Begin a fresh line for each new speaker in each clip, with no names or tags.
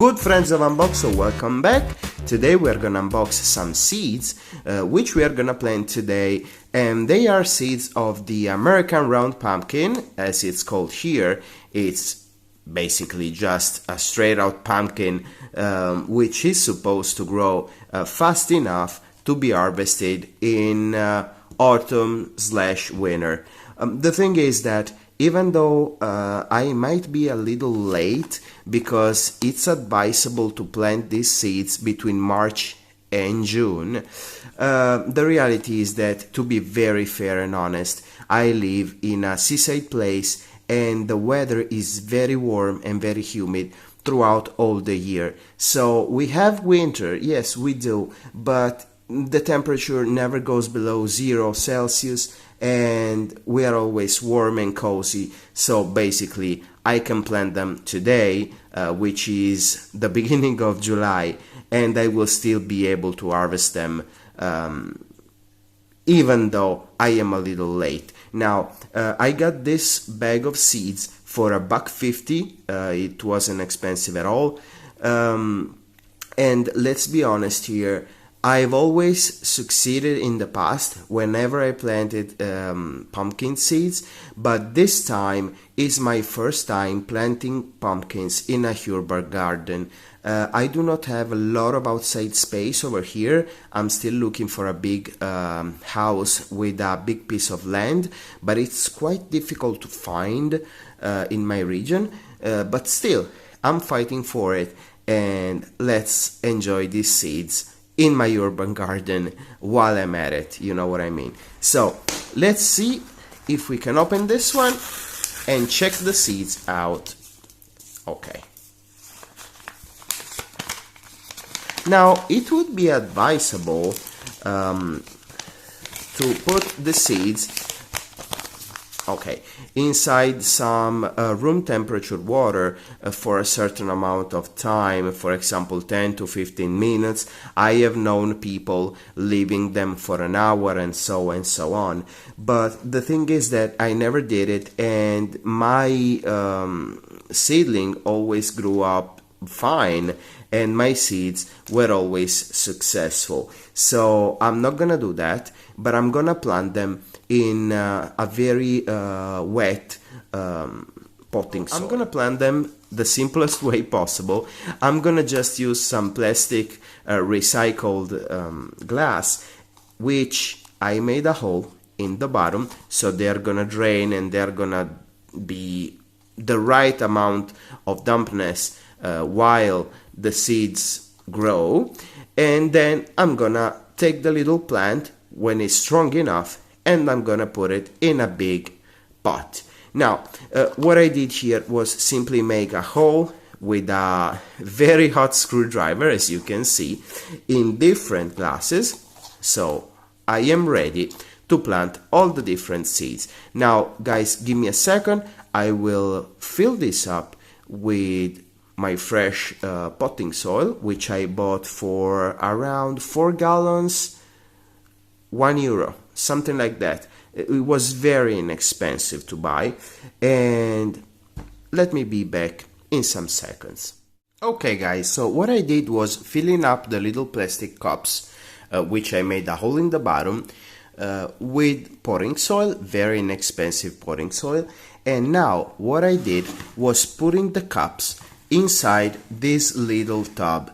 Good friends of Unbox, welcome back. Today we are gonna unbox some seeds, which we are gonna plant today, and they are seeds of the American round pumpkin, as it's called here. It's basically just a straight out pumpkin, which is supposed to grow fast enough to be harvested in autumn/winter. The thing is that even though I might be a little late because it's advisable to plant these seeds between March and June, the reality is that, to be very fair and honest, I live in a seaside place and the weather is very warm and very humid throughout all the year. So we have winter, yes we do, but the temperature never goes below 0 Celsius and we are always warm and cozy. So basically I can plant them today, which is the beginning of July, and I will still be able to harvest them even though I am a little late. Now I got this bag of seeds for $1.50. It wasn't expensive at all, and let's be honest here, I've always succeeded in the past whenever I planted pumpkin seeds, but this time is my first time planting pumpkins in a urban garden. I do not have a lot of outside space over here. I'm still looking for a big house with a big piece of land, but it's quite difficult to find in my region, but still I'm fighting for it, and let's enjoy these seeds in my urban garden while I'm at it, you know what I mean. So let's see if we can open this one and check the seeds out. Okay. Now it would be advisable to put the seeds inside some room temperature water for a certain amount of time, for example 10 to 15 minutes. I have known people leaving them for an hour and so on, but the thing is that I never did it, and my seedling always grew up fine and my seeds were always successful. So I'm not gonna do that, but I'm gonna plant them in a very wet potting soil. I'm gonna plant them the simplest way possible. I'm gonna just use some plastic recycled glass, which I made a hole in the bottom, so they're gonna drain and they're gonna be the right amount of dampness while the seeds grow. And then I'm gonna take the little plant when it's strong enough and I'm gonna put it in a big pot. Now what I did here was simply make a hole with a very hot screwdriver, as you can see, in different glasses. So I am ready to plant all the different seeds. Now guys, give me a second. I will fill this up with my fresh potting soil, which I bought for around 4 gallons, €1, something like that. It was very inexpensive to buy, and let me be back in some seconds. Okay guys, so what I did was filling up the little plastic cups, which I made a hole in the bottom, with potting soil, very inexpensive potting soil. And now what I did was putting the cups inside this little tub.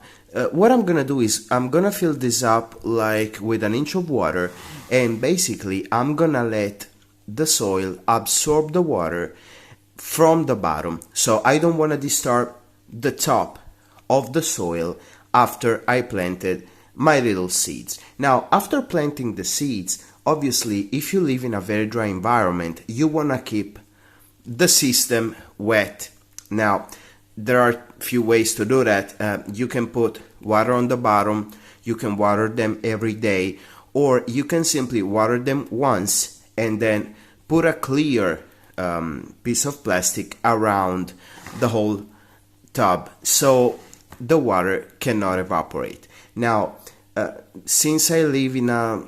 What I'm gonna do is I'm gonna fill this up like with an inch of water, and basically I'm gonna let the soil absorb the water from the bottom. So I don't want to disturb the top of the soil after I planted my little seeds. Now after planting the seeds, obviously if you live in a very dry environment, you want to keep the system wet. Now there are few ways to do that. You can put water on the bottom, you can water them every day, or you can simply water them once and then put a clear piece of plastic around the whole tub so the water cannot evaporate. Now since I live in a,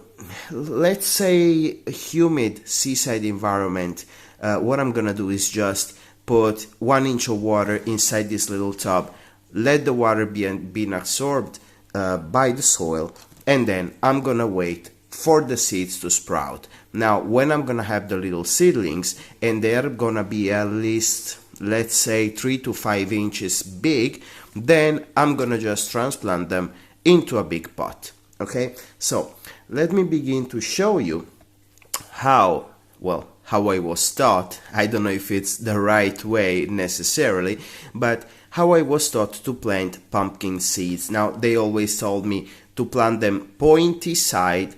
let's say, humid seaside environment, what I'm gonna do is just put 1 inch of water inside this little tub, let the water be absorbed by the soil, and then I'm gonna wait for the seeds to sprout. Now, when I'm gonna have the little seedlings, and they're gonna be at least, let's say, 3 to 5 inches big, then I'm gonna just transplant them into a big pot. Okay, so let me begin to show you how I was taught. I don't know if it's the right way necessarily, but how I was taught to plant pumpkin seeds. Now, they always told me to plant them pointy side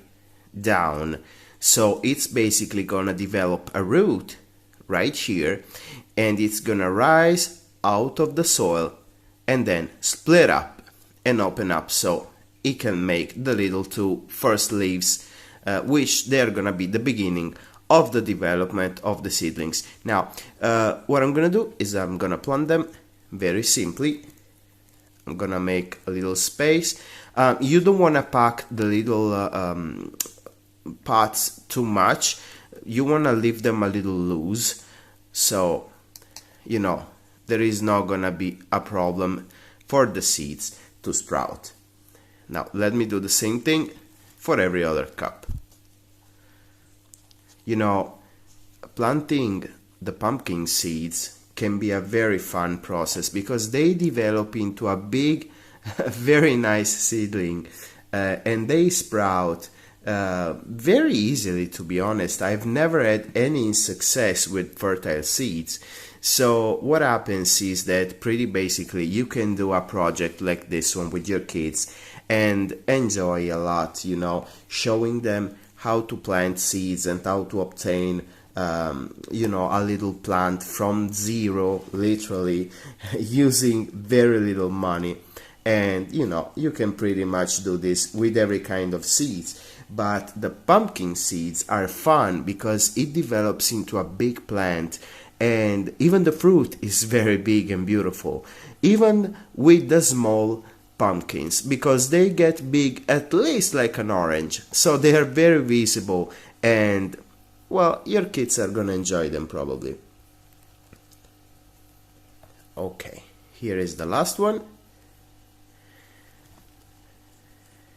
down. So it's basically gonna develop a root right here, and it's gonna rise out of the soil and then split up and open up so it can make the little two first leaves, which they're gonna be the beginning of the development of the seedlings. Now, what I'm gonna do is I'm gonna plant them very simply. I'm gonna make a little space. You don't wanna pack the little pots too much. You wanna leave them a little loose, so you know there is not gonna be a problem for the seeds to sprout. Now let me do the same thing for every other cup. You know, planting the pumpkin seeds can be a very fun process because they develop into a big, very nice seedling, and they sprout very easily, to be honest. I've never had any success with fertile seeds. So what happens is that pretty basically you can do a project like this one with your kids and enjoy a lot, you know, showing them how to plant seeds and how to obtain you know, a little plant from zero, literally using very little money. And you know, you can pretty much do this with every kind of seeds. But the pumpkin seeds are fun because it develops into a big plant, and even the fruit is very big and beautiful, even with the small pumpkins, because they get big at least like an orange, so they are very visible, and well, your kids are gonna enjoy them probably. Okay, here is the last one.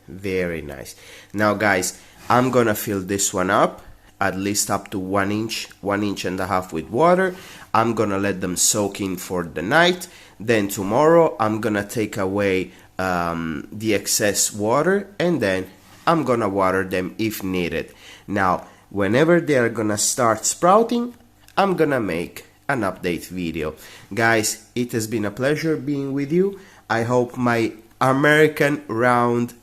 Very nice. Now guys, I'm gonna fill this one up at least up to 1 inch, 1.5 inches with water. I'm gonna let them soak in for the night. Then tomorrow I'm gonna take away the excess water, and then I'm gonna water them if needed. Now whenever they are gonna start sprouting, I'm gonna make an update video. Guys, it has been a pleasure being with you. I hope my American round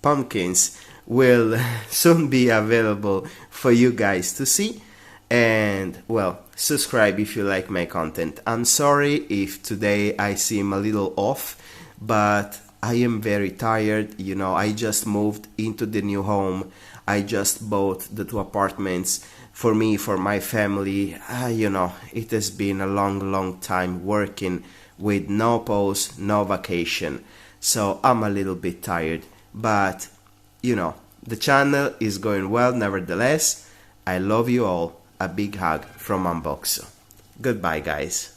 pumpkins will soon be available for you guys to see. And well, subscribe if you like my content. I'm sorry if today I seem a little off, but I am very tired. You know, I just moved into the new home. I just bought the 2 apartments for me, for my family. You know, it has been a long time working with no pause, no vacation. So I'm a little bit tired, but you know, the channel is going well nevertheless. I love you all. A big hug from Unboxo. Goodbye guys.